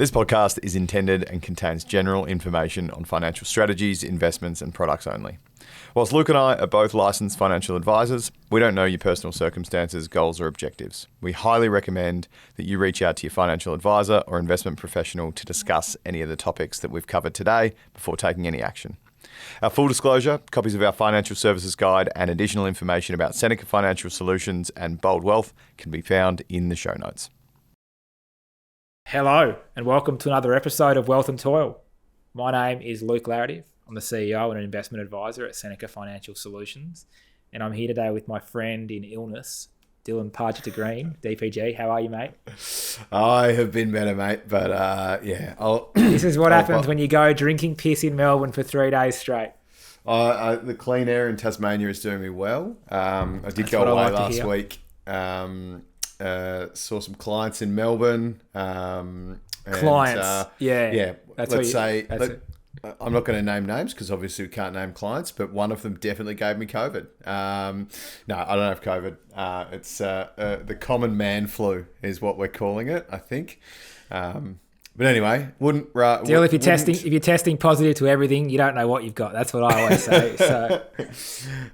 This podcast is intended and contains general information on financial strategies, investments, and products only. Whilst Luke and I are both licensed financial advisors, we don't know your personal circumstances, goals, or objectives. We highly recommend that you reach out to your financial advisor or investment professional to discuss any of the topics that we've covered today before taking any action. Our full disclosure, copies of our financial services guide, and additional information about Seneca Financial Solutions and Bold Wealth can be found in the show notes. Hello, and welcome to another episode of Wealth and Toil. My name is Luke Laretive. I'm the CEO and an investment advisor at Seneca Financial Solutions, and I'm here today with my friend in illness, Pargiter-Green, DPG. How are you, mate? I have been better, mate, but This is what happens when you go drinking piss in Melbourne for 3 days straight. The clean air in Tasmania is doing me well. I did go away last week. Saw some clients in Melbourne. Clients, yeah. I'm not going to name names because obviously we can't name clients, but one of them definitely gave me COVID. No, I don't have COVID. It's the common man flu is what we're calling it, I think. But anyway, if you're testing positive to everything, you don't know what you've got. That's what I always say. So,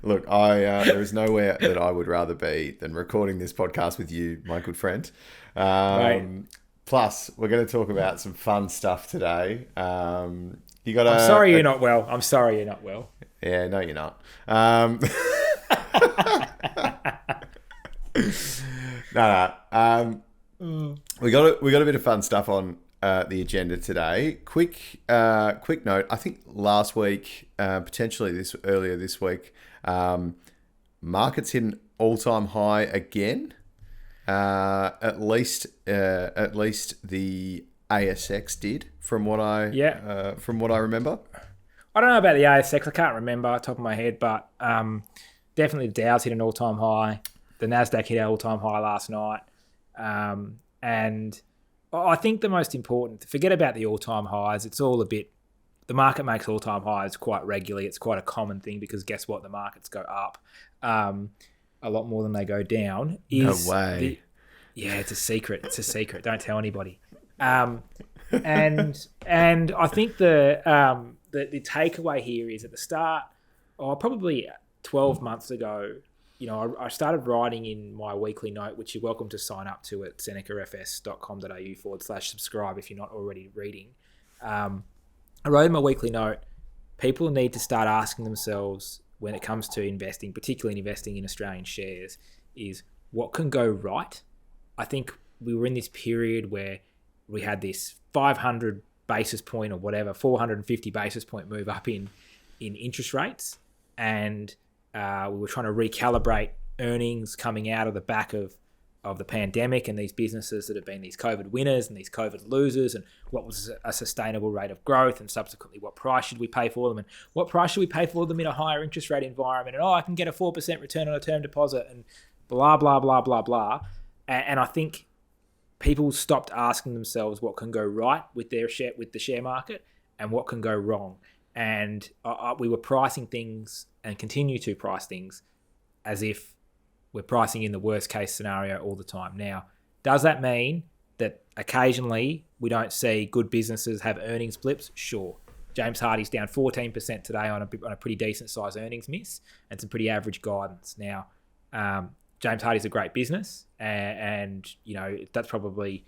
look, there is nowhere that I would rather be than recording this podcast with you, my good friend. Right. Plus, we're going to talk about some fun stuff today. I'm sorry you're not well. Yeah, no, you're not. We got a bit of fun stuff on the agenda today. Quick note. I think last week, potentially earlier this week, markets hit an all-time high again. At least the ASX did, from what I remember. I don't know about the ASX. I can't remember off the top of my head, but definitely the Dow's hit an all-time high. The Nasdaq hit an all-time high last night, and I think the most important. Forget about the all-time highs. It's all a bit. The market makes all-time highs quite regularly. It's quite a common thing because guess what? The markets go up a lot more than they go down. No way. It's a secret. Don't tell anybody. And I think the takeaway here is at the start, probably 12 months ago, I started writing in my weekly note, which you're welcome to sign up to at senecafs.com.au/subscribe if you're not already reading. I wrote in my weekly note, people need to start asking themselves when it comes to investing, particularly investing in Australian shares, is what can go right? I think we were in this period where we had this 500 basis point or whatever, 450 basis point move up in interest rates. And we were trying to recalibrate earnings coming out of the back of the pandemic and these businesses that have been these COVID winners and these COVID losers, and what was a sustainable rate of growth, and subsequently what price should we pay for them, and what price should we pay for them in a higher interest rate environment, and I can get a 4% return on a term deposit, and blah, blah, blah, blah, blah. And I think people stopped asking themselves what can go right with the share market and what can go wrong. And we were pricing things and continue to price things as if we're pricing in the worst case scenario all the time. Now, does that mean that occasionally we don't see good businesses have earnings blips? Sure. James Hardie's down 14% today on a pretty decent size earnings miss and some pretty average guidance. Now, James Hardie's a great business, and that's probably,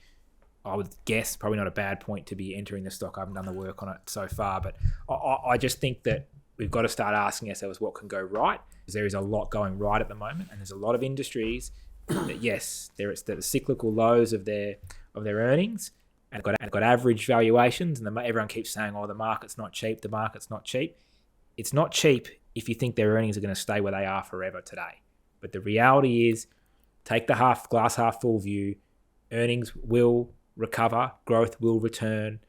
I would guess, probably not a bad point to be entering the stock. I haven't done the work on it so far, but I just think that we've got to start asking ourselves what can go right, because there is a lot going right at the moment, and there's a lot of industries that, yes, they're at the cyclical lows of their earnings, and got average valuations, and everyone keeps saying, "Oh, the market's not cheap. The market's not cheap." It's not cheap if you think their earnings are going to stay where they are forever today. But the reality is, take the glass half full view. Earnings will recover, growth will return,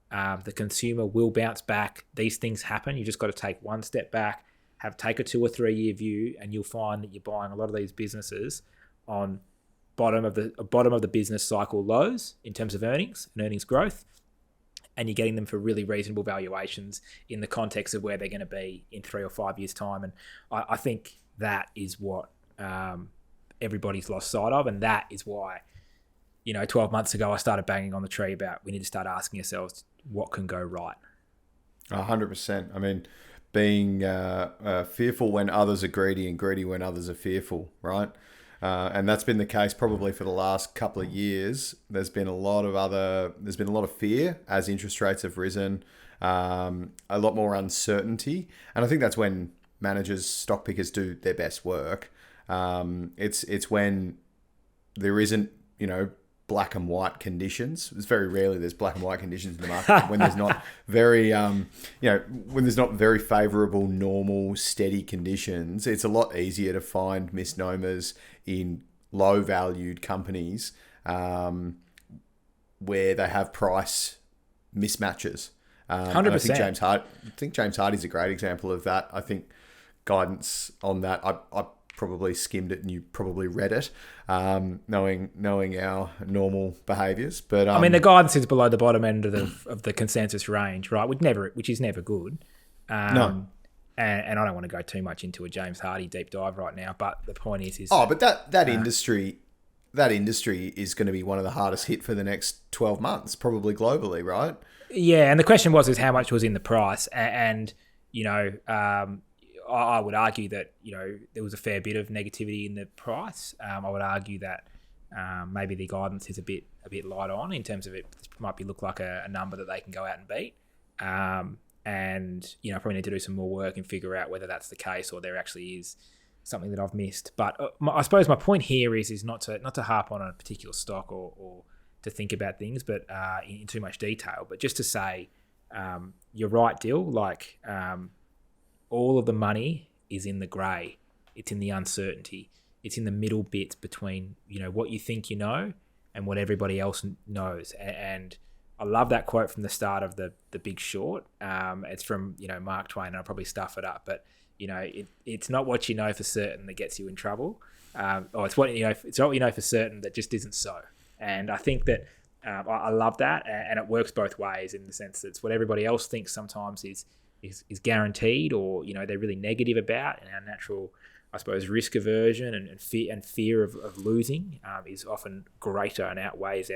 the consumer will bounce back. These things happen. You just got to take one step back, take a 2 or 3 year view, and you'll find that you're buying a lot of these businesses on bottom of the business cycle lows in terms of earnings and earnings growth, and you're getting them for really reasonable valuations in the context of where they're going to be in 3 or 5 years' time. And I think that is what everybody's lost sight of, and that is why 12 months ago, I started banging on the tree about we need to start asking ourselves what can go right. 100%. I mean, being fearful when others are greedy and greedy when others are fearful, right? And that's been the case probably for the last couple of years. There's been a lot of fear as interest rates have risen, a lot more uncertainty. And I think that's when managers, stock pickers do their best work. It's when there isn't, black and white conditions. It's very rarely there's black and white conditions in the market. When there's not very, when there's not very favourable, normal, steady conditions, it's a lot easier to find misnomers in low-valued companies where they have price mismatches. 100%. I think James Hardy's a great example of that. I think guidance on that, I probably skimmed it and you probably read it, knowing our normal behaviours. But the guidance is below the bottom end of the consensus range, right? Which is never good. No. And I don't want to go too much into a James Hardy deep dive right now, but the point is but that industry is going to be one of the hardest hit for the next 12 months, probably globally, right? Yeah, and the question is how much was in the price, and I would argue that there was a fair bit of negativity in the price. I would argue that maybe the guidance is a bit light on in terms of it might look like a number that they can go out and beat, and probably need to do some more work and figure out whether that's the case or there actually is something that I've missed. But I suppose my point here is not to harp on a particular stock or to think about things, but in too much detail. But just to say, you're right, Dill. Like. All of the money is in the grey. It's in the uncertainty. It's in the middle bits between, what you think you know and what everybody else knows. And I love that quote from the start of the Big Short. It's from, Mark Twain, and I'll probably stuff it up. But, it's not what you know for certain that gets you in trouble. It's what you know for certain that just isn't so. And I think that I love that. And it works both ways in the sense that it's what everybody else thinks sometimes is guaranteed, or they're really negative about, and our natural, I suppose, risk aversion and fear of losing is often greater and outweighs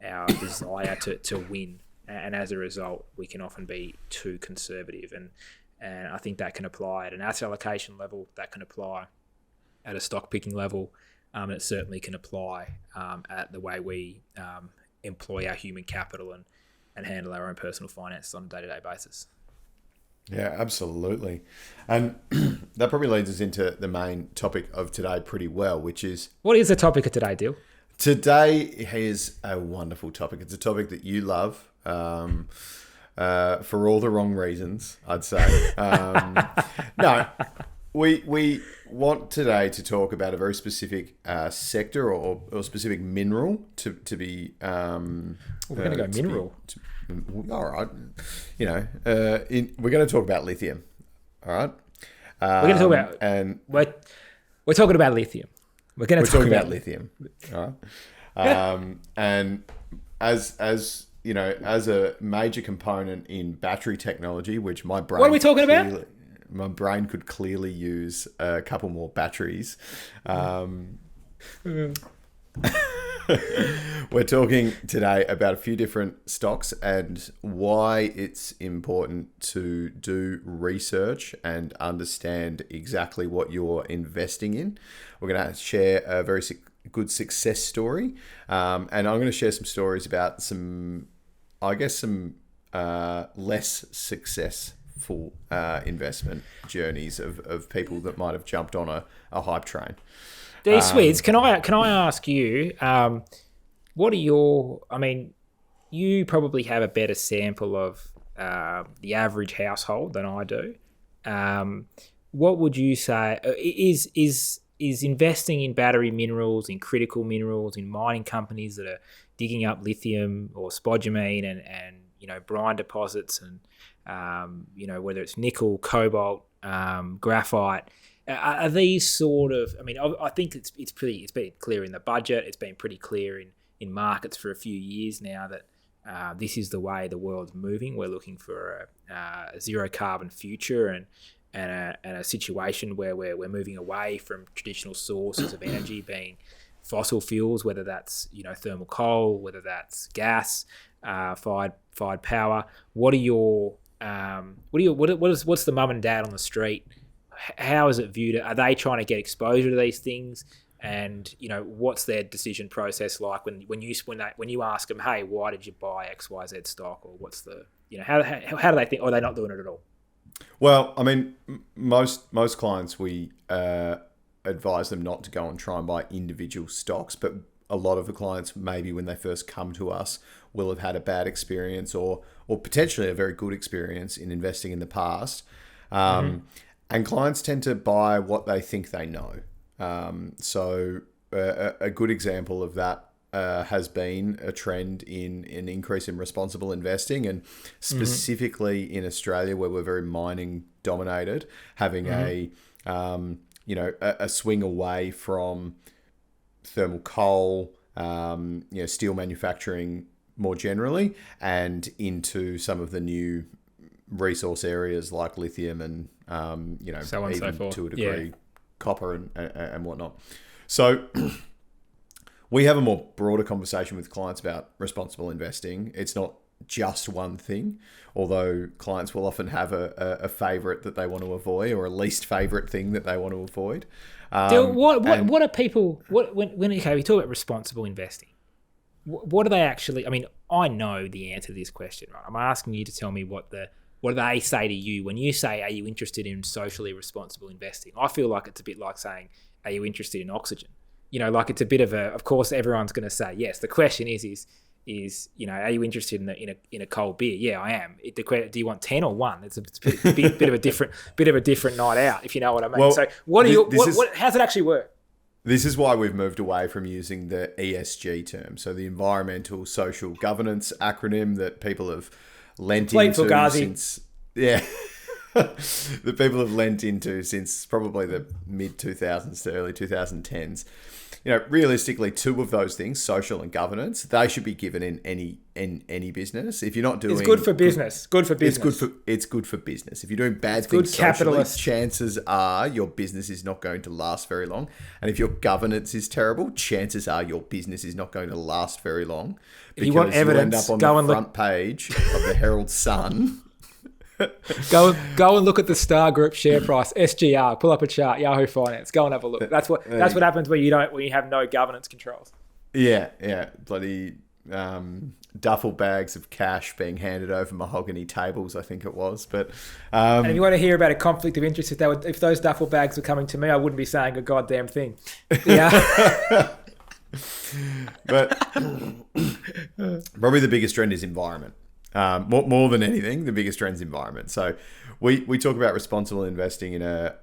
our desire to win, and as a result, we can often be too conservative, and I think that can apply at an asset allocation level, that can apply at a stock picking level, and it certainly can apply at the way we employ our human capital and handle our own personal finances on a day-to-day basis. Yeah, absolutely. And that probably leads us into the main topic of today pretty well, which is... What is the topic of today, Dill? Today is a wonderful topic. It's a topic that you love for all the wrong reasons, I'd say. No, we want today to talk about a very specific sector or specific mineral to be... we're going to go mineral. All right. We're going to talk about lithium. All right. We're going to talk about... And we're talking about lithium. We're talking about lithium. All right. And as a major component in battery technology, which my brain... What are we talking about? My brain could clearly use a couple more batteries. We're talking today about a few different stocks and why it's important to do research and understand exactly what you're investing in. We're going to share a very good success story, and I'm going to share some stories about some less successful investment journeys of people that might have jumped on a hype train. Sweets, can I ask you, what are your... you probably have a better sample of the average household than I do. What would you say is investing in battery minerals, in critical minerals, in mining companies that are digging up lithium or spodumene and brine deposits and whether it's nickel, cobalt, graphite? Are these sort of... I think it's been clear in the budget. It's been pretty clear in markets for a few years now that this is the way the world's moving. We're looking for a zero carbon future and a situation where we're moving away from traditional sources of energy being fossil fuels, whether that's thermal coal, whether that's gas fired power. What are your what's the mum and dad on the street? How is it viewed? Are they trying to get exposure to these things? And what's their decision process like when you ask them, hey, why did you buy XYZ stock, or what's the how do they think? Or are they not doing it at all? Well, I mean, most clients, we advise them not to go and try and buy individual stocks, but a lot of the clients, maybe when they first come to us, will have had a bad experience or potentially a very good experience in investing in the past. And clients tend to buy what they think they know. So a good example of that has been a trend in an increase in responsible investing, and specifically in Australia, where we're very mining dominated, having a swing away from thermal coal, steel manufacturing more generally, and into some of the new resource areas like lithium and so on, even so forth. to a degree, copper and whatnot. So we have a more broader conversation with clients about responsible investing. It's not just one thing, although clients will often have a favorite that they want to avoid, or a least favorite thing that they want to avoid. What are people? When we talk about responsible investing, what do they actually? I mean, I know the answer to this question, right? I'm asking you to tell me what do they say to you when you say, "Are you interested in socially responsible investing?" I feel like it's a bit like saying, "Are you interested in oxygen?" Like it's a bit of a. Of course, everyone's going to say yes. The question is, are you interested in a cold beer? Yeah, I am. Do you want 10 or 1? It's a bit of a different night out, if you know what I mean. Well, so how's it actually work? This is why we've moved away from using the ESG term, so the environmental social governance acronym that people have lent into since that people have lent into since probably the mid 2000s to early 2010s. Realistically, 2 of those things, social and governance, they should be given in any business. If you're not doing, it's good for business. It's good for business. If you're doing bad things socially, chances are your business is not going to last very long. And if your governance is terrible, chances are your business is not going to last very long. If you want evidence, you'll end up on the front page of the Herald Sun. Go and look at the Star Group share price, SGR. Pull up a chart, Yahoo Finance. Go and have a look. That's what happens when you have no governance controls. Yeah, bloody duffel bags of cash being handed over mahogany tables, I think it was. But and if you want to hear about a conflict of interest, if those duffel bags were coming to me, I wouldn't be saying a goddamn thing. Yeah. But probably the biggest trend is environment. More than anything, the biggest trend's environment. So we talk about responsible investing in a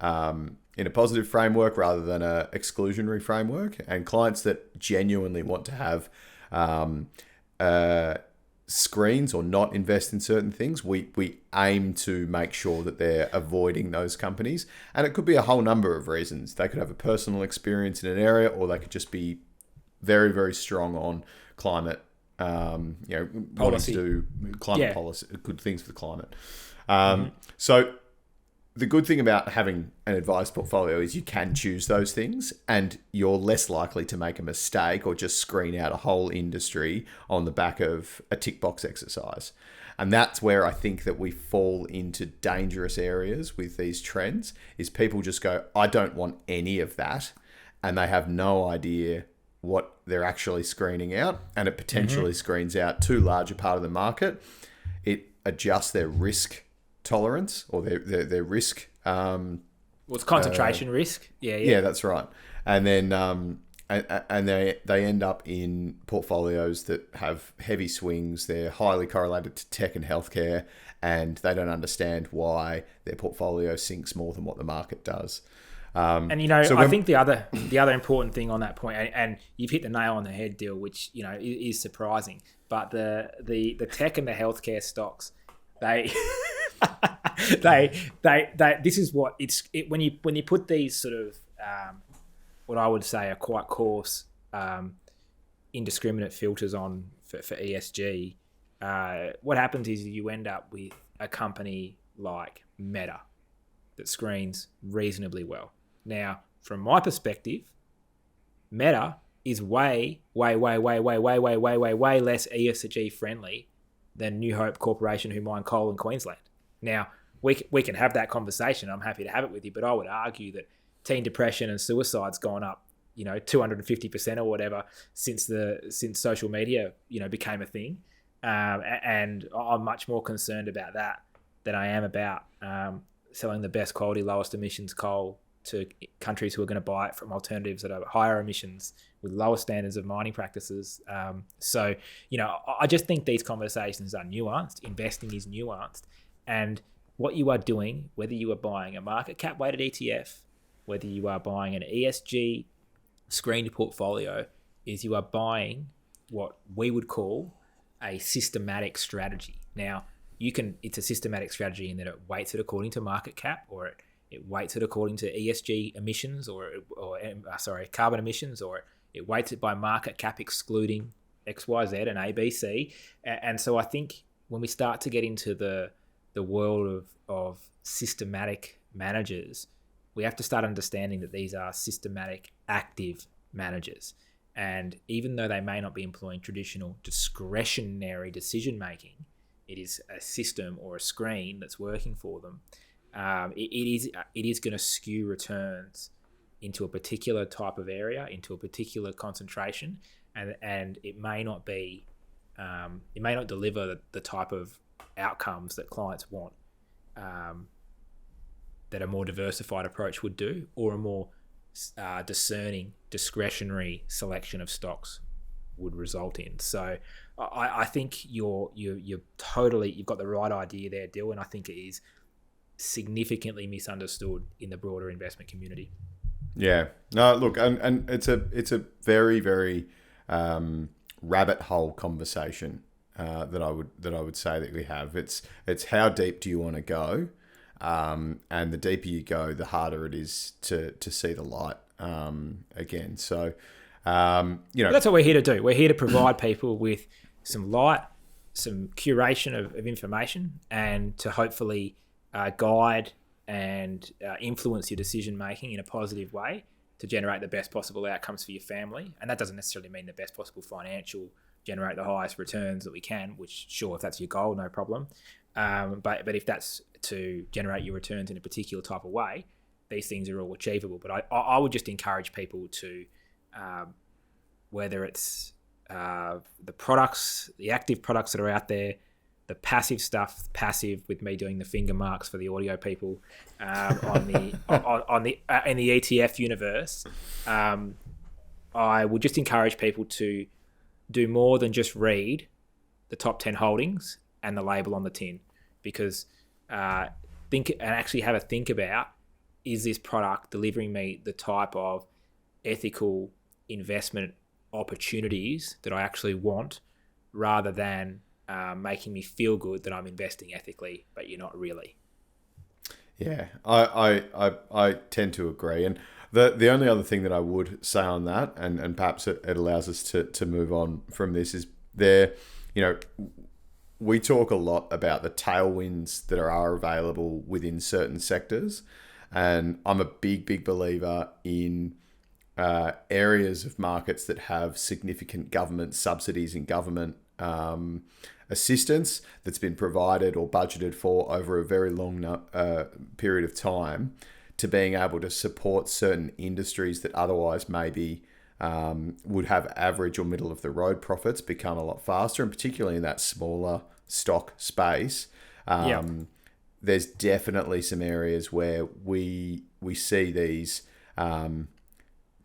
positive framework rather than a exclusionary framework. And clients that genuinely want to have screens or not invest in certain things, we aim to make sure that they're avoiding those companies. And it could be a whole number of reasons. They could have a personal experience in an area, or they could just be very, very strong on climate. Wanting to do climate policy, good things for the climate. So the good thing about having an advised portfolio is you can choose those things, and you're less likely to make a mistake or just screen out a whole industry on the back of a tick box exercise. And that's where I think that we fall into dangerous areas with these trends, is people just go, I don't want any of that. And they have no idea what they're actually screening out, and it potentially screens out too large a part of the market. It adjusts their risk tolerance, or their risk. It's concentration risk. Yeah, that's right. And then and they end up in portfolios that have heavy swings. They're highly correlated to tech and healthcare, and they don't understand why their portfolio sinks more than what the market does. I think the other important thing on that point, and you've hit the nail on the head, Dill, which is surprising, but the tech and the healthcare stocks, they this is what when you put these sort of what I would say are quite coarse indiscriminate filters on for ESG, what happens is you end up with a company like Meta that screens reasonably well. Now, from my perspective, Meta is way less ESG friendly than New Hope Corporation, who mine coal in Queensland. Now, we can have that conversation. I'm happy to have it with you, but I would argue that teen depression and suicide's gone up, 250% or whatever since social media, became a thing. And I'm much more concerned about that than I am about selling the best quality, lowest emissions coal to countries who are going to buy it from alternatives that are higher emissions with lower standards of mining practices. So, I just think these conversations are nuanced. Investing is nuanced. And what you are doing, whether you are buying a market cap weighted ETF, whether you are buying an ESG screened portfolio, is you are buying what we would call a systematic strategy. Now, it's a systematic strategy in that it weights it according to market cap, or it weights it according to ESG emissions or carbon emissions, or it weights it by market cap excluding X, Y, Z and A, B, C. And so I think when we start to get into the world of systematic managers, we have to start understanding that these are systematic active managers. And even though they may not be employing traditional discretionary decision making, it is a system or a screen that's working for them. It is going to skew returns into a particular type of area, into a particular concentration, and it may not deliver the type of outcomes that clients want, that a more diversified approach would do, or a more discerning discretionary selection of stocks would result in. So I think you've got the right idea there, Dill, and I think it is significantly misunderstood in the broader investment community. Yeah. No, look, and it's a very, very rabbit hole conversation that I would say that we have. It's how deep do you want to go, and the deeper you go, the harder it is to see the light again. So that's what we're here to do. We're here to provide people with some light, some curation of information, and to hopefully guide and influence your decision making in a positive way to generate the best possible outcomes for your family. And that doesn't necessarily mean the best possible financial, generate the highest returns that we can, which sure, if that's your goal, no problem. But if that's to generate your returns in a particular type of way, these things are all achievable. But I would just encourage people to, whether it's the products, the active products that are out there, the passive stuff, passive with me doing the finger marks for the audio people, in the ETF universe, I would just encourage people to do more than just read the top 10 holdings and the label on the tin, because think and actually have a think about, is this product delivering me the type of ethical investment opportunities that I actually want, rather than making me feel good that I'm investing ethically, but you're not really. Yeah, I tend to agree. And the only other thing that I would say on that, and perhaps it allows us to move on from this, is we talk a lot about the tailwinds that are available within certain sectors. And I'm a big believer in areas of markets that have significant government subsidies and government assistance that's been provided or budgeted for over a very long period of time, to being able to support certain industries that otherwise maybe would have average or middle of the road profits become a lot faster, and particularly in that smaller stock space. There's definitely some areas where we see these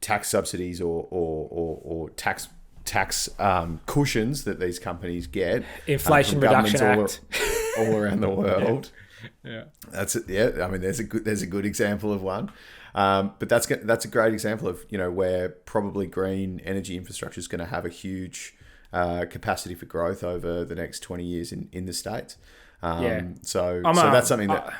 tax subsidies or tax cushions that these companies get. Inflation Reduction Act. all around the world. Yeah. That's it. Yeah. I mean, there's a good example of one. But that's a great example of, where probably green energy infrastructure is going to have a huge capacity for growth over the next 20 years in the States. So that's something that,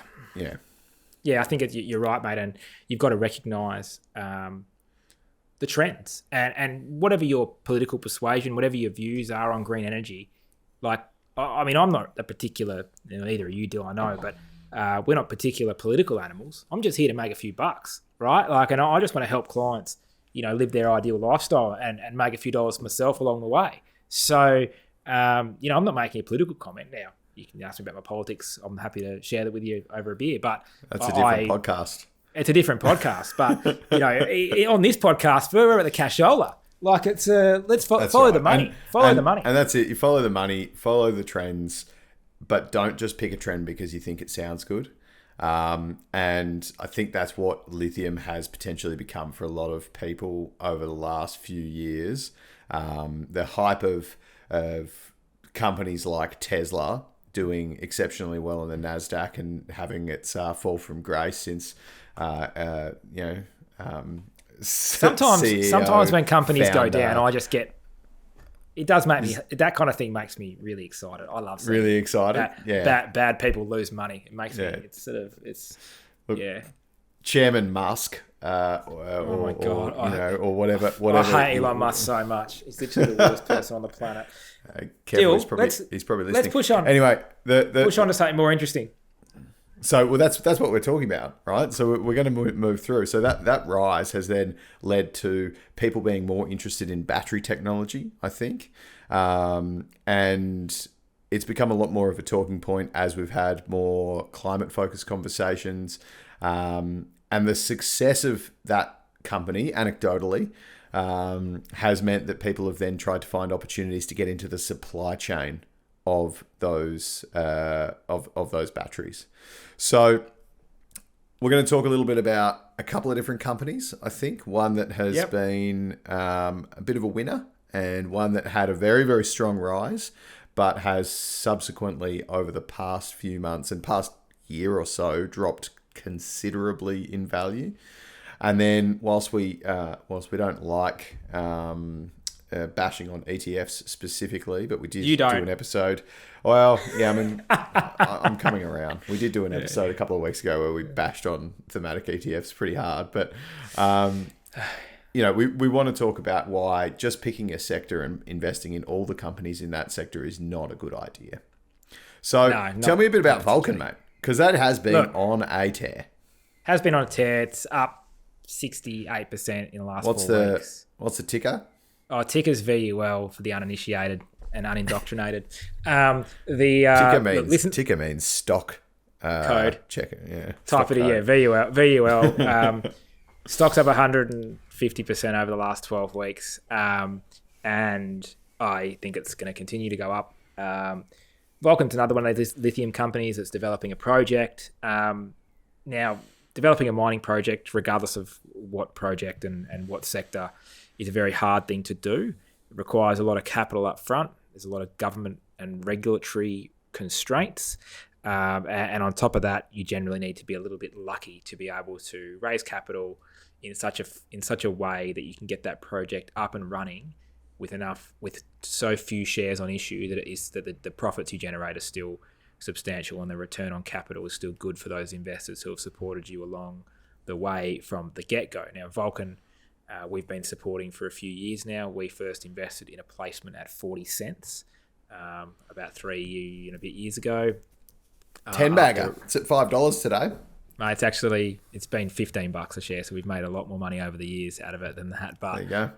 Yeah, I think you're right, mate. And you've got to recognise the trends, and whatever your political persuasion, whatever your views are on green energy. Like, I mean, I'm not a particular, neither of you do, I know, but we're not particular political animals. I'm just here to make a few bucks, right? Like, and I just want to help clients live their ideal lifestyle and make a few dollars myself along the way. So, I'm not making a political comment now. You can ask me about my politics. I'm happy to share that with you over a beer. But that's a different podcast. It's a different podcast. But, on this podcast, we're at the cashola. Like it's let's follow the money. Follow the money. And that's it. You follow the money, follow the trends, but don't just pick a trend because you think it sounds good. And I think that's what lithium has potentially become for a lot of people over the last few years. The hype of companies like Tesla doing exceptionally well in the NASDAQ and having its fall from grace since, sometimes when companies go down, I just get. It does make me. That kind of thing makes me really excited. I love seeing really excited. Bad people lose money. It makes me. It's sort of. Look, Chairman Musk. Oh my god! Or whatever. I hate Elon Musk so much. He's literally the worst person on the planet. He's probably listening. Let's push on. Anyway, push on to something more interesting. So, that's what we're talking about, right? So we're going to move through. So that rise has then led to people being more interested in battery technology, I think, and it's become a lot more of a talking point as we've had more climate-focused conversations, and the success of that company, anecdotally, has meant that people have then tried to find opportunities to get into the supply chain of those of those batteries. So we're going to talk a little bit about a couple of different companies, I think. One that has been a bit of a winner and one that had a very, very strong rise, but has subsequently over the past few months and past year or so dropped considerably in value. And then whilst we don't like bashing on ETFs specifically, but we did do an episode. Well, yeah, I mean, I'm coming around. We did do an episode a couple of weeks ago where we bashed on thematic ETFs pretty hard, but we want to talk about why just picking a sector and investing in all the companies in that sector is not a good idea. So tell me a bit about Vulcan, mate, because that has been on a tear. Has been on a tear. It's up 68% in the last 4 weeks. What's the ticker? Oh, ticker's VUL for the uninitiated and unindoctrinated. Ticker means stock code. Check it, yeah. Type it in, VUL. Stock's up 150% over the last 12 weeks, and I think it's going to continue to go up. Vulcan's another one of these lithium companies that's developing a project. Now, developing a mining project, regardless of what project and what sector, is a very hard thing to do. It requires a lot of capital up front. There's a lot of government and regulatory constraints. And on top of that, you generally need to be a little bit lucky to be able to raise capital in such a way that you can get that project up and running with so few shares on issue that the profits you generate are still substantial and the return on capital is still good for those investors who have supported you along the way from the get-go. Now, Vulcan, we've been supporting for a few years now. We first invested in a placement at 40 cents about 3 and a bit years ago. 10 bagger. It's at $5 today. It's been $15 a share, so we've made a lot more money over the years out of it than that. But there you go.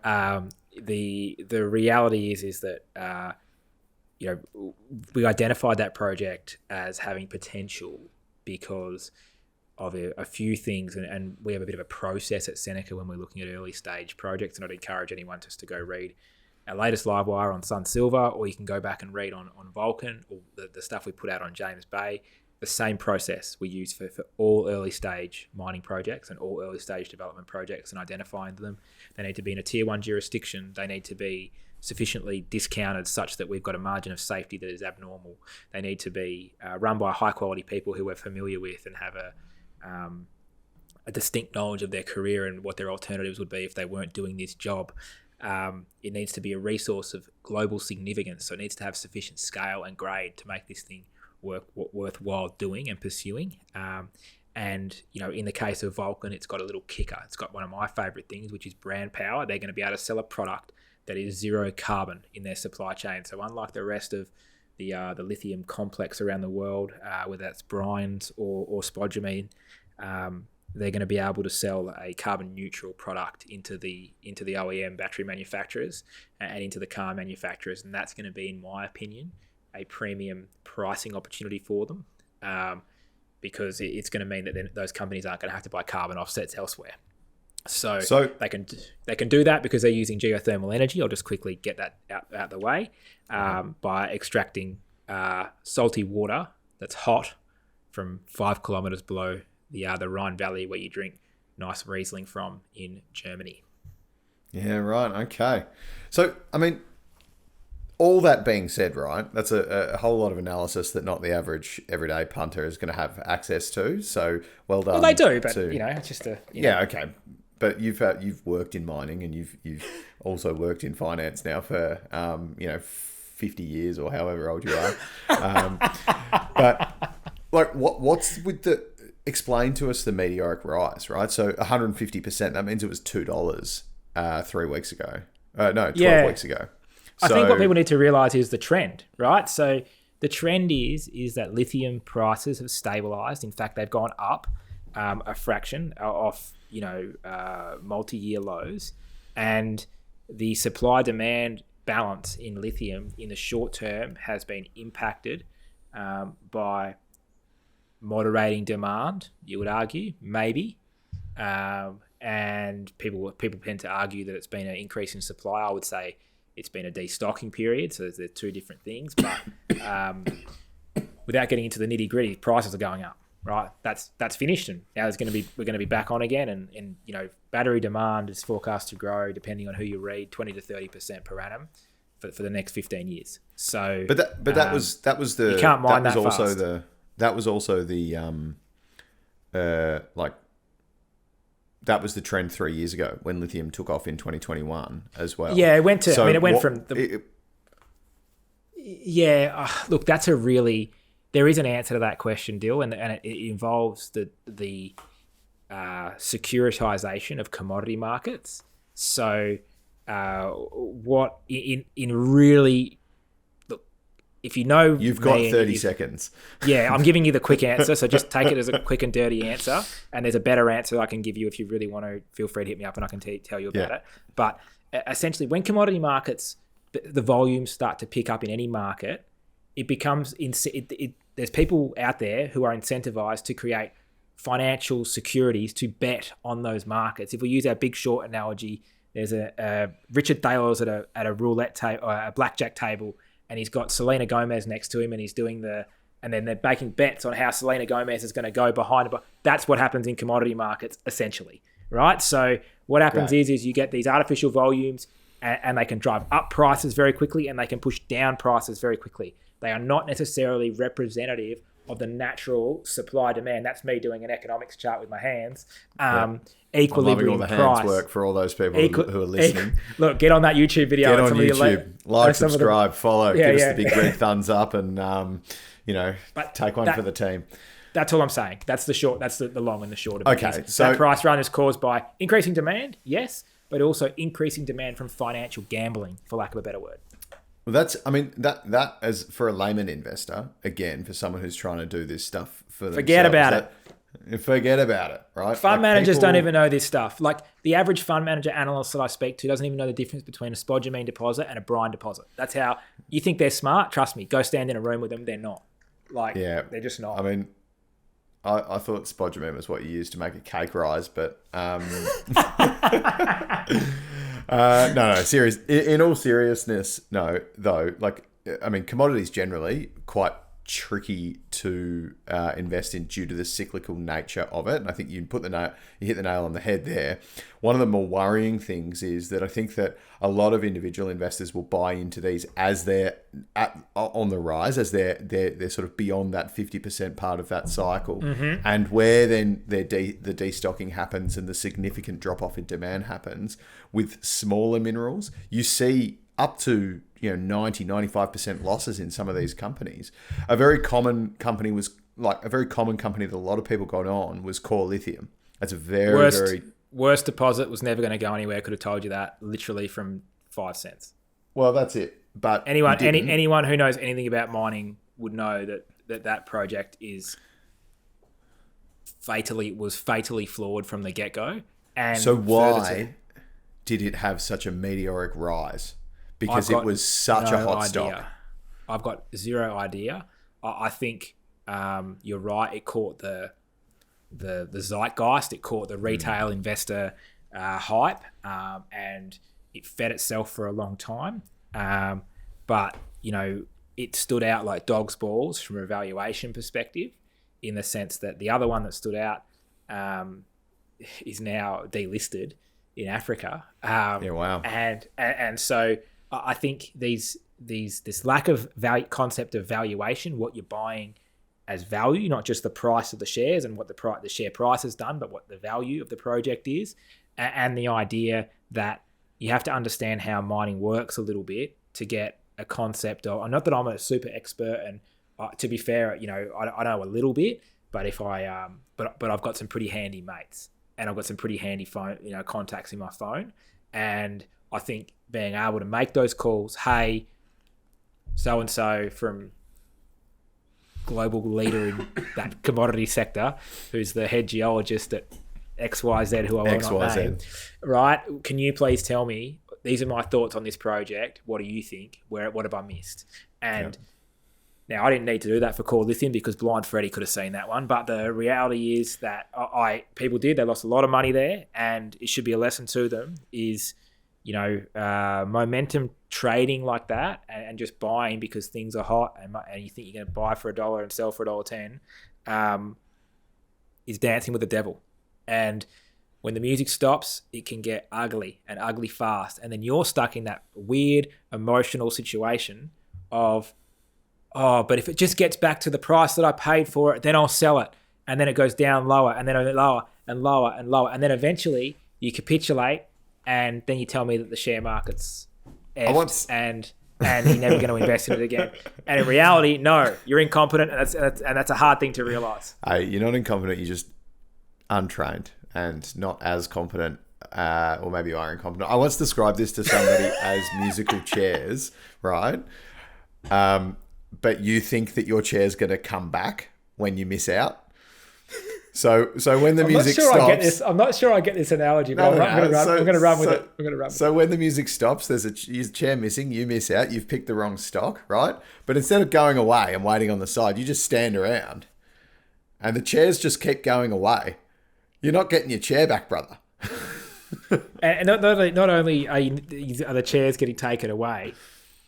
The reality is that we identified that project as having potential because of a few things, and we have a bit of a process at Seneca when we're looking at early stage projects, and I'd encourage anyone just to go read our latest live wire on Sun Silver, or you can go back and read on Vulcan or the stuff we put out on James Bay. The same process we use for all early stage mining projects and all early stage development projects and identifying them. They need to be in a tier 1 jurisdiction. They need to be sufficiently discounted such that we've got a margin of safety that is abnormal. They need to be run by high quality people who we're familiar with and have a distinct knowledge of their career and what their alternatives would be if they weren't doing this job. It needs to be a resource of global significance, so it needs to have sufficient scale and grade to make this thing worthwhile doing and pursuing. And in the case of Vulcan, it's got a little kicker. It's got one of my favorite things, which is brand power. They're going to be able to sell a product that is zero carbon in their supply chain. So unlike the rest of the lithium complex around the world, whether that's brines or spodumene, they're going to be able to sell a carbon neutral product into the OEM battery manufacturers and into the car manufacturers, and that's going to be, in my opinion, a premium pricing opportunity for them, because it's going to mean that those companies aren't going to have to buy carbon offsets elsewhere. So they can do that because they're using geothermal energy. I'll just quickly get that out the way, by extracting salty water that's hot from 5 kilometers below the Rhine Valley, where you drink nice Riesling from in Germany. Yeah, right. Okay. So, I mean, all that being said, right, that's a whole lot of analysis that not the average everyday punter is going to have access to. So, well done. Well, they do, but it's just a okay. But you've worked in mining, and you've also worked in finance now for 50 years or however old you are. But like, what's with the? Explain to us the meteoric rise, right? So 150%. That means it was $2 3 weeks ago. 12 weeks ago. I think what people need to realize is the trend, right? So the trend is that lithium prices have stabilized. In fact, they've gone up a fraction off, multi-year lows, and the supply-demand balance in lithium in the short term has been impacted by moderating demand, you would argue, maybe. And people tend to argue that it's been an increase in supply. I would say it's been a destocking period, so they're two different things. But without getting into the nitty gritty, prices are going up, right? That's finished, and now we're going to be back on again. And battery demand is forecast to grow, depending on who you read, 20 to 30% per annum for the next 15 years. So, but that was the you can't mine that fast. That was also the that was the trend 3 years ago when lithium took off in 2021 as well. Yeah, it went to. So it went from the. Look, that's a really. There is an answer to that question, Dill, and it involves the securitization of commodity markets. So, what in really. If you know, you've got 30 seconds. Yeah, I'm giving you the quick answer, so just take it as a quick and dirty answer. And there's a better answer I can give you if you really want to. Feel free to hit me up, and I can tell you about it. But essentially, when commodity markets, the volumes start to pick up in any market, it becomes there's people out there who are incentivized to create financial securities to bet on those markets. If we use our Big Short analogy, there's a Richard Thaler's at a roulette table or a blackjack table. And he's got Selena Gomez next to him, and he's doing and then they're making bets on how Selena Gomez is going to go behind it. That's what happens in commodity markets, essentially, right? So what happens is you get these artificial volumes, and they can drive up prices very quickly, and they can push down prices very quickly. They are not necessarily representative of the natural supply demand. That's me doing an economics chart with my hands. Equilibrium I'm loving all the price. hands work for all those people who are listening. Look, get on that YouTube video. Get on YouTube, like, subscribe, follow, give us the big red thumbs up, and take one for the team. That's all I'm saying. That's the short. That's the long and the short of it. Okay, so that price run is caused by increasing demand, yes, but also increasing demand from financial gambling, for lack of a better word. Well, that as for a layman investor, again, for someone who's trying to do this stuff for themselves. Forget about it, right? Fund managers don't even know this stuff. Like, the average fund manager analyst that I speak to doesn't even know the difference between a spodumene deposit and a brine deposit. That's how you think they're smart. Trust me, go stand in a room with them. They're not. They're just not. I mean, I thought spodumene was what you used to make a cake rise, but no, serious. In all seriousness, no, though. Commodities generally quite tricky to invest in due to the cyclical nature of it. And I think you hit the nail on the head there. One of the more worrying things is that I think that a lot of individual investors will buy into these as they're on the rise, as they're sort of beyond that 50% part of that cycle, and where then the destocking happens and the significant drop off in demand happens with smaller minerals. You see up to 90-95% losses in some of these companies. A very common company that a lot of people got on was Core Lithium. That's a very worst deposit, was never going to go anywhere. Could have told you that literally from 5 cents. Well, that's it. But anyone who knows anything about mining would know that project is was fatally flawed from the get-go. And so why did it have such a meteoric rise? Because it was such a hot stock. I've got zero idea. I think you're right. It caught the zeitgeist. It caught the retail investor hype, and it fed itself for a long time. But it stood out like dog's balls from a valuation perspective, in the sense that the other one that stood out is now delisted in Africa. Yeah, wow. And so I think this lack of concept of valuation, what you're buying as value, not just the price of the shares and what the share price has done, but what the value of the project is, and the idea that you have to understand how mining works a little bit to get a concept of. Not that I'm a super expert, and to be fair, I know a little bit, but but I've got some pretty handy mates, and I've got some pretty handy phone, contacts in my phone, and I think being able to make those calls, hey, so and so from global leader in that commodity sector, who's the head geologist at XYZ, who I will not name, right? Can you please tell me, these are my thoughts on this project. What do you think? What have I missed? And now I didn't need to do that for Core Lithium because Blind Freddy could have seen that one. But the reality is that people did. They lost a lot of money there, and it should be a lesson to them is, momentum trading like that and just buying because things are hot and you think you're going to buy for $1 and sell for $1.10 is dancing with the devil. And when the music stops, it can get ugly and ugly fast. And then you're stuck in that weird emotional situation of, but if it just gets back to the price that I paid for it, then I'll sell it. And then it goes down lower and then lower and lower and lower. And then eventually you capitulate, and then you tell me that the share market's effed and you're never going to invest in it again. And in reality, no, you're incompetent, and that's a hard thing to realise. You're not incompetent, you're just untrained and not as competent, or maybe you are incompetent. I once described this to somebody as musical chairs, right? But you think that your chair's going to come back when you miss out. So when the music stops... I'm not sure I get this analogy, but I'm going to run with it. So when the music stops, there's a chair missing, you miss out, you've picked the wrong stock, right? But instead of going away and waiting on the side, you just stand around and the chairs just keep going away. You're not getting your chair back, brother. And not only are the chairs getting taken away,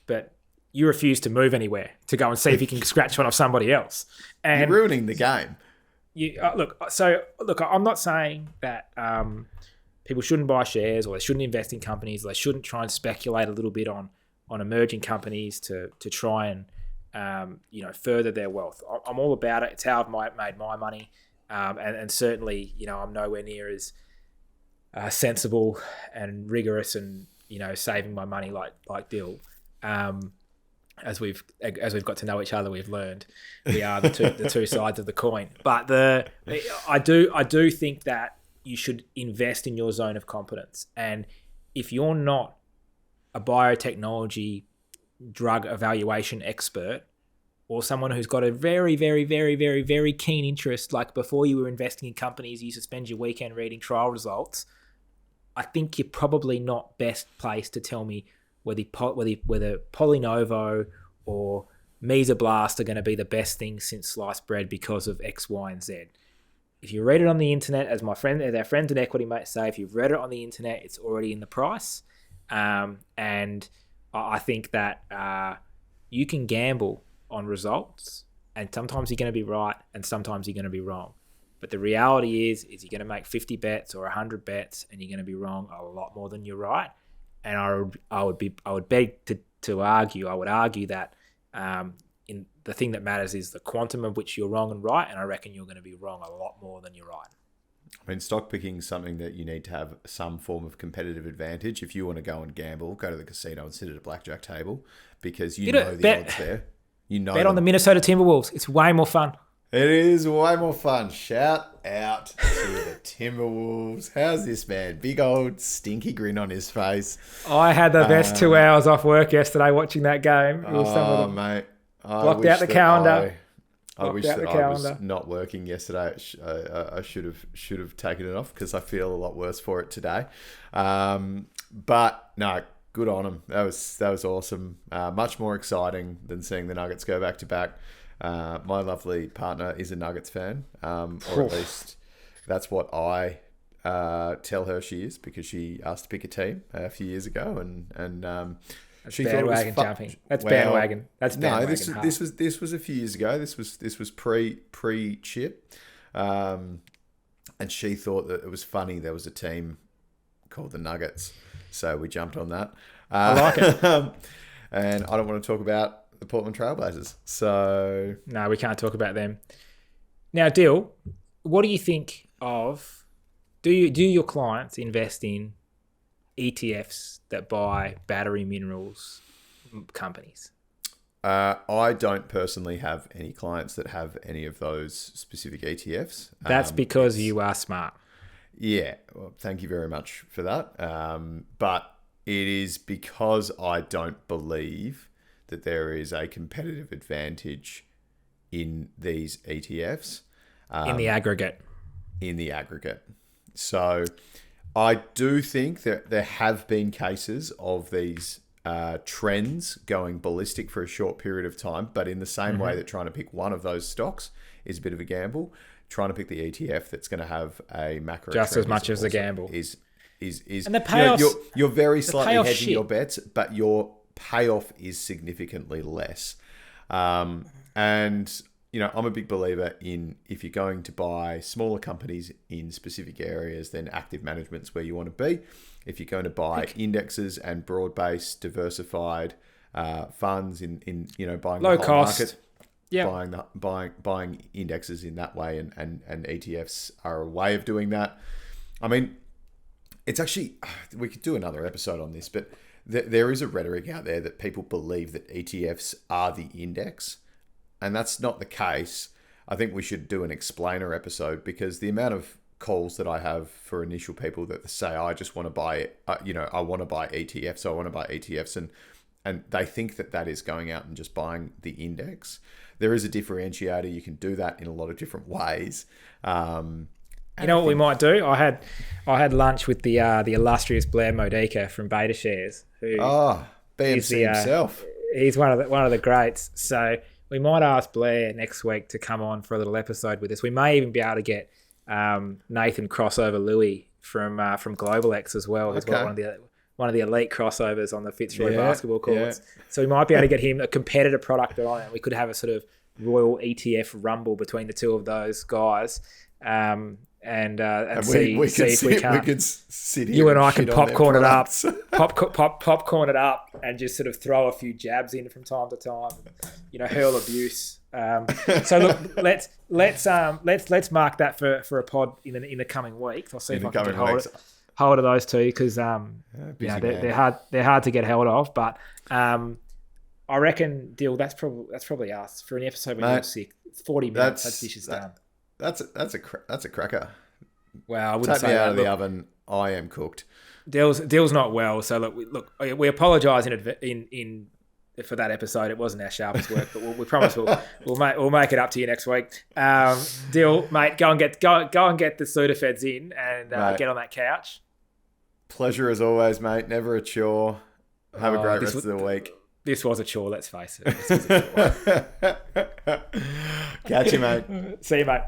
but you refuse to move anywhere to go and see if you can scratch one off somebody else. And you're ruining the game. Look, I'm not saying that people shouldn't buy shares or they shouldn't invest in companies, or they shouldn't try and speculate a little bit on emerging companies to try and further their wealth. I'm all about it. It's how I've made my money, and certainly I'm nowhere near as sensible and rigorous and saving my money like Dill. As we've got to know each other, we've learned we are the two sides of the coin. But I do think that you should invest in your zone of competence. And if you're not a biotechnology drug evaluation expert, or someone who's got a very, very, very, very, very keen interest, like before you were investing in companies, you used to spend your weekend reading trial results, I think you're probably not best placed to tell me whether Polynovo or Mesoblast are going to be the best thing since sliced bread because of X, Y, and Z. If you read it on the internet, as our friends and equity mates say, if you've read it on the internet, it's already in the price. And I think that you can gamble on results, and sometimes you're going to be right, and sometimes you're going to be wrong. But the reality is you're going to make 50 bets or 100 bets, and you're going to be wrong a lot more than you're right. And I would beg to argue. I would argue that in the thing that matters is the quantum of which you're wrong and right. And I reckon you're going to be wrong a lot more than you're right. I mean, stock picking is something that you need to have some form of competitive advantage. If you want to go and gamble, go to the casino and sit at a blackjack table because the odds there. Bet on the Minnesota Timberwolves. It's way more fun. It is way more fun. Shout out to the Timberwolves. How's this man? Big old stinky grin on his face. I had the best 2 hours off work yesterday watching that game. Mate. Blocked out the calendar. I wish out that the I was calendar. not working yesterday. I should have taken it off because I feel a lot worse for it today. But no, good on them. That was awesome. Much more exciting than seeing the Nuggets go back to back. My lovely partner is a Nuggets fan, or at least that's what I tell her she is, because she asked to pick a team a few years ago, and she bandwagon thought it was jumping. That's bandwagon. That's bandwagon. No, this was a few years ago. This was pre chip, and she thought that it was funny. There was a team called the Nuggets, so we jumped on that. I like it. And I don't want to talk about the Portland Trailblazers. So No, we can't talk about them. Now, Dill, what do you think of? Do your clients invest in ETFs that buy battery minerals companies? I don't personally have any clients that have any of those specific ETFs. That's because you are smart. Yeah, well, thank you very much for that. But it is because I don't believe that there is a competitive advantage in these ETFs. In the aggregate. So I do think that there have been cases of these trends going ballistic for a short period of time, but in the same way that trying to pick one of those stocks is a bit of a gamble, trying to pick the ETF that's going to have a macro Just trend as much as a also gamble. is And the payoffs, you're very slightly payoff hedging shit. your bets, but your payoff is significantly less. And I'm a big believer in, if you're going to buy smaller companies in specific areas, then active management's where you want to be. If you're going to buy indexes and broad-based, diversified funds in buying low the whole cost. market, Yeah. buying indexes in that way, and ETFs are a way of doing that. I mean, it's actually, we could do another episode on this, but there is a rhetoric out there that people believe that ETFs are the index. And that's not the case. I think we should do an explainer episode, because the amount of calls that I have for initial people that say, I just want to buy, I want to buy ETFs. So I want to buy ETFs. And they think that is going out and just buying the index. There is a differentiator. You can do that in a lot of different ways. You know what we might do? I had lunch with the illustrious Blair Modica from Beta Shares, who BMC himself. He's one of the greats. So we might ask Blair next week to come on for a little episode with us. We may even be able to get Nathan Crossover Louis from Global X as well. He's got one of the elite crossovers on the Fitzroy basketball courts. Yeah. So we might be able to get him a competitor product on it. We could have a sort of royal ETF rumble between the two of those guys. And see if we can. We could sit here. You and I can popcorn it up, popcorn it up, and just sort of throw a few jabs in from time to time. Hurl abuse. So look, let's mark that for a pod in the coming weeks. I'll see if I can get hold of those two, because they're hard to get hold of. But I reckon, Dill, that's probably us for an episode when you're sick. 40 minutes. That's dishes done. That's a cracker. Wow, I wouldn't say me out that. of the oven. I am cooked. Dill's not well, so we apologise in for that episode. It wasn't our sharpest work, but we promise we'll make it up to you next week. Dill, mate, go and get the Sudafeds in and get on that couch. Pleasure as always, mate. Never a chore. Have a great rest of the week. This was a chore. Let's face it. This was a chore. Catch you, mate. See you, mate.